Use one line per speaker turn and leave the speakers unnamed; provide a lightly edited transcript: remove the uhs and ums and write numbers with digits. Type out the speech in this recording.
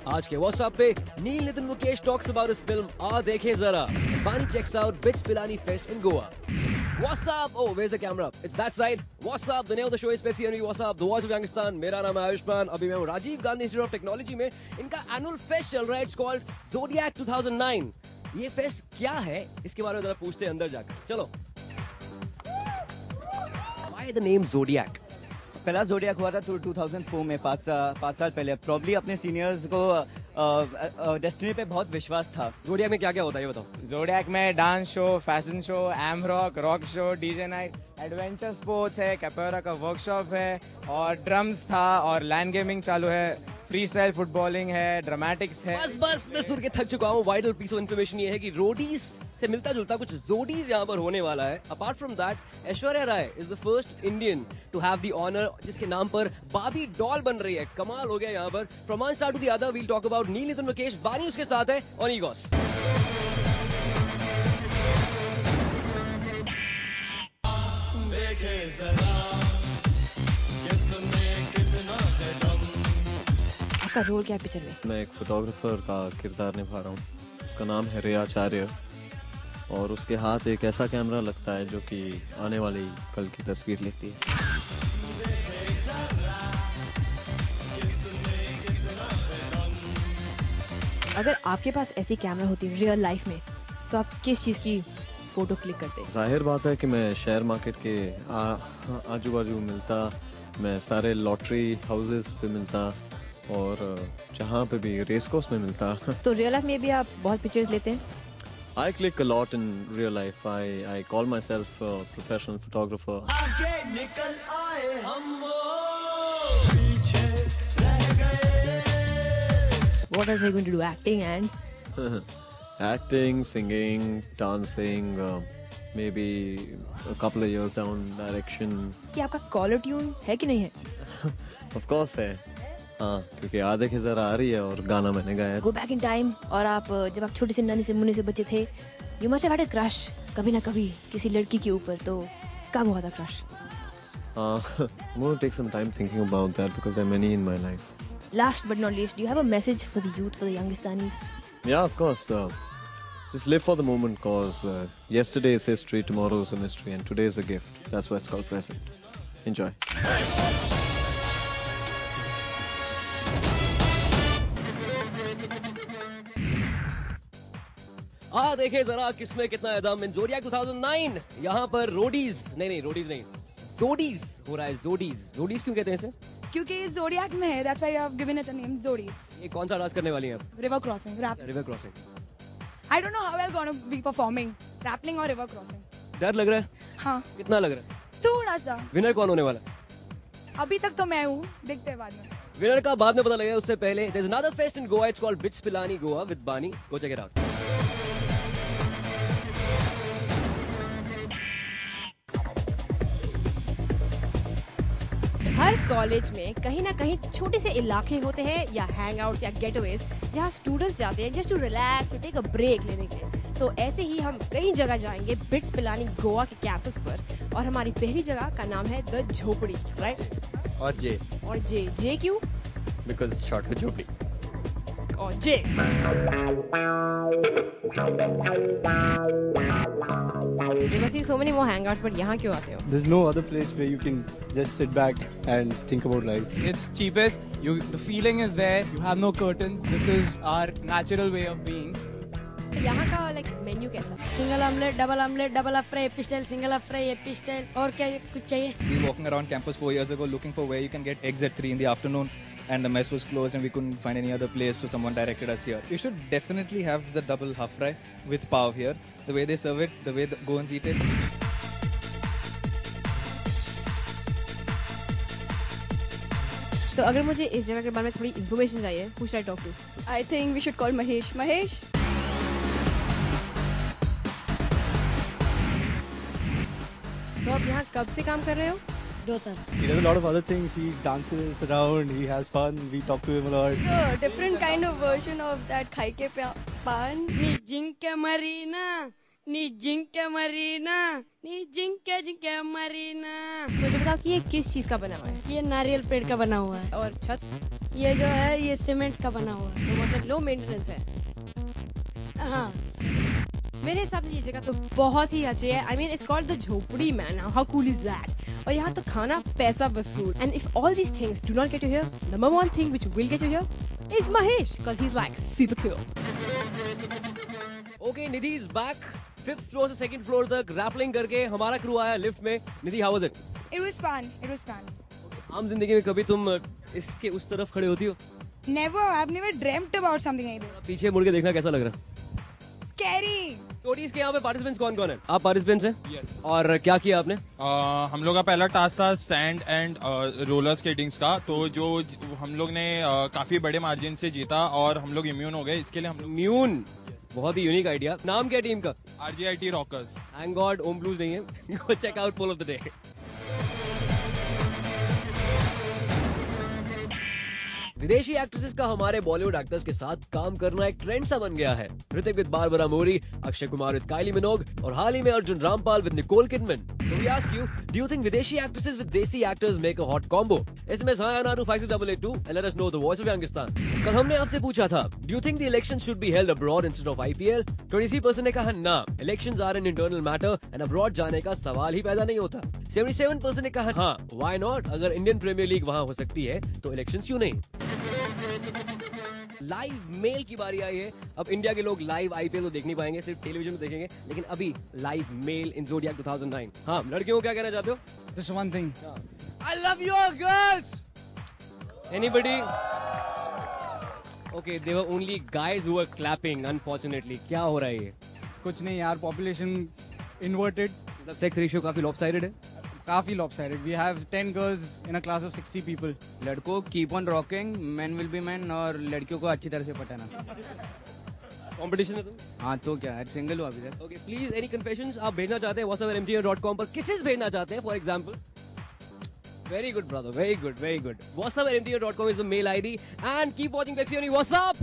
आज के WhatsApp पे नील Nitin Mukesh talks about his film आ देखे जरा. Bani checks out Bits Pilani Fest in Goa. What's up? Oh, where's the camera? It's that side. What's up? The name of the show is Pepsi Henry. What's up? The voice of Youngistan. मेरा नाम है आयुष्मान. अभी मैं हूँ Rajiv Gandhi institute of technology में. इनका annual fest चल रहा है. It's called Zodiac 2009. ये फेस्ट क्या है? इसके बारे में जरा पूछते हैं अंदर जाकर. चलो. Why the name Zodiac?
पहला जोडियाक हुआ था 2004 में 5 साल पहले. प्रॉब्ली अपने सीनियर्स को डेस्टिनी पे बहुत विश्वास था.
जोडियाक में क्या क्या होता है ये बताओ.
जोडियाक में dance show, fashion show, M rock show, DJ night, adventure sports है, कैपोएरा का वर्कशॉप है और ड्रम्स था और लैंड गेमिंग चालू है, फ्री स्टाइल फुटबॉलिंग है, ड्रामेटिक्स है.
बस मैं सुन के थक चुका हूँ. वाइटल पीस ऑफ इन्फॉर्मेशन ये है कि रोडीज से मिलता जुलता कुछ जोडीज यहाँ पर होने वाला है. Apart from that, Aishwarya Rai is the first Indian to have the honour जिसके नाम पर बाबी डॉल बन रही है. कमाल हो गया यहाँ पर. From one star to the other we'll talk about Neil Nitin Mukesh. Bani उसके साथ है ऑन ईगोस.
आपका रोल क्या है पिक्चर में?
मैं एक फोटोग्राफर का किरदार निभा रहा हूँ. उसका नाम है रिया आचार्य और उसके हाथ एक ऐसा कैमरा लगता है जो कि आने वाली कल की तस्वीर लेती है.
अगर आपके पास ऐसी कैमरा होती रियल लाइफ में तो आप किस चीज़ की फोटो क्लिक करते?
जाहिर बात है कि मैं शेयर मार्केट के आजू बाजू मिलता, मैं सारे लॉटरी हाउसेस पे मिलता और जहाँ पे भी रेस कोर्स में मिलता.
तो रियल लाइफ में भी आप बहुत पिक्चर्स लेते हैं?
I click a lot in real life. I call myself a professional photographer.
What else are you going to do? Acting and?
Acting, singing, dancing, maybe a couple of years down direction.
कि आपका caller tune है कि नहीं है?
Of course है. हाँ, क्योंकि आधे की जरा आ रही है और गाना मैंने गाया है.
Go back in time और आप जब आप छोटे से नन्हे से मुन्ने से बच्चे थे, you must have had a crush कभी ना कभी किसी लड़की के ऊपर. तो कब हुआ था crush?
I'm going to take some time thinking about that because there are many in my life.
Last but not least, do you have a message for the youth, for the Youngistanis?
Yeah, of course. Just live for the moment because yesterday is history, tomorrow is a mystery, and today is a gift. That's why it's called present. Enjoy.
देखे जरा किसमें कितना है दम. इन जोडियाक 2009 यहाँ पर Roadies नहीं Jody's हो रहा है. जोडीज क्यों कहते हैं इसे?
क्योंकि ज़ोडियाक में है, that's why you have given it a name Zodies.
ये कौन सा डांस करने वाली हैं आप?
River crossing, rap.
River crossing.
I don't know how I'm gonna be performing, rapping or river crossing.
डर लग रहा है?
हाँ,
कितना लग रहा है?
थोड़ा सा.
विनर कौन होने वाला?
अभी तक तो मैं हूँ, देखते हैं बाद में.
विनर का बाद में पता लगेगा. उससे पहले there's another fest in Goa. It's called Bits Pilani Goa with Bani. Go check it out.
Her college में कहीं ना कहीं छोटे से इलाके होते हैं या हैंगआउट्स या गेटअवेज जहाँ स्टूडेंट्स जाते हैं just to relax, take a break लेने के लिए. तो ऐसे ही हम कई जगह जाएंगे बिट्स पिलानी गोवा के कैंपस पर. और हमारी पहली जगह का नाम है द झोपड़ी, राइट?
और
जे क्यों?
Because it's short for झोपड़ी.
और जे There must be so many more hangouts, but यहाँ क्यों आते हो?
There's no other place where you can just sit back and think about life.
It's cheapest. The feeling is there. You have no curtains. This is our natural way of being.
यहाँ का menu कैसा?
Single omelette, double up fry, pistol, single up fry, pistol. और क्या कुछ चाहिए?
We were walking around campus 4 years ago looking for where you can get eggs at 3 in the afternoon. And the mess was closed and we couldn't find any other place, so someone directed us here. You should definitely have the double half fry with pav here. The way they serve it, the way the Goans eat it.
तो अगर मुझे इस जगह के बारे में थोड़ी information चाहिए, who should I talk to?
I think we should call Mahesh. Mahesh?
तो आप यहाँ कब से काम कर रहे हो?
2 साल.
He does a lot of other things. He dances around. He has fun. We talk to him a lot.
So different kind of version of that खाई के पान.
Ni jinka marina, ni jinka marina, ni jinka marina.
मुझे बताओ कि ये किस चीज़ का बना हुआ है?
ये नारियल पेड़ का बना हुआ है.
और छत?
ये जो है ये सीमेंट का बना हुआ है।
तो मतलब लो मेंटेनेंस है।
हाँ,
मेरे हिसाब से ये जगह तो बहुत ही अच्छी है। I mean it's called the jhopdi man, how cool is that. और यहाँ तो खाना पैसा वसूल। And if all these things do not get you here, number one thing which will get you here is Mahesh, because he is like super cool.
Okay, Nidhi is back. 5th floor से 2nd floor तक rappelling करके हमारा crew आया lift में। Nidhi, how was it?
It was fun. It was fun.
आम जिंदगी में कभी तुम इसके उस तरफ खड़े होती हो?
Never. I've never dreamt about something like this.
पीछे मुड़ के देखना कैसा लग रहा है?
Scary.
टोटीज के यहाँ पे पार्टिसिपेंट्स कौन कौन है? आप पार्टिसिपेंट्स हैं?
Yes.
और क्या किया आपने?
हम लोग का पहला टास्क था सैंड एंड रोलर स्केटिंग्स का, तो जो हम लोग ने काफी बड़े मार्जिन से जीता और हम लोग इम्यून हो गए। इसके लिए हम लोग
इम्यून, बहुत ही यूनिक आइडिया। नाम क्या टीम का?
RGIT rockers.
Thank god Om blues नहीं है। Go check out poll of the day. विदेशी एक्ट्रेसेस का हमारे बॉलीवुड एक्टर्स के साथ काम करना एक ट्रेंड सा बन गया है। Hrithik with Barbara Mori, Akshay Kumar with काइली मिनोग और हाल ही में Arjun Rampal with Nicole Kidman. So we ask you, do you think विदेशी actresses with देसी actors make a hot combo? SMS hi on 56882 and let us know the voice of Youngistan. कल हमने आपसे पूछा था, do you think the elections should be held abroad instead of IPL? 23% ने कहा ना, elections are an internal matter and abroad जाने का सवाल ही पैदा नहीं होता। 77% ने कहा हाँ, why not? अगर इंडियन प्रीमियर लीग वहाँ हो सकती है तो इलेक्शंस क्यों नहीं? लाइव मेल की बारी आई है। अब इंडिया के लोग लाइव आईपीएल तो देख नहीं पाएंगे, सिर्फ टेलीविजन में देखेंगे, लेकिन अभी लाइव मेल इन ज़ोडियाक 2009। हाँ, लड़कियों को क्या कहना चाहते हो?
Just one thing.
I love you all girls. Anybody? Okay, there were only guys who were clapping. Unfortunately, क्या हो रहा है ये?
कुछ नहीं यार, population inverted.
मतलब सेक्स रेशियो काफी लॉपसाइडेड है।
काफी lopsided. We have 10 girls in a class of 60 people.
लड़कों keep on rocking, man will be man, और लड़कियों को अच्छी तरह से पटाना।
कंपटीशन है तुम?
हाँ तो क्या है, सिंगल हो अभी तक।
ओके, प्लीज एनी कन्फेशंस आप भेजना चाहते हैं whatsapp@mtn.com पर किसेस भेजना चाहते हैं for example? Very good brother, very good, very good. whatsapp@mtn.com is the mail ID and keep watching Pepsi Only. What's up?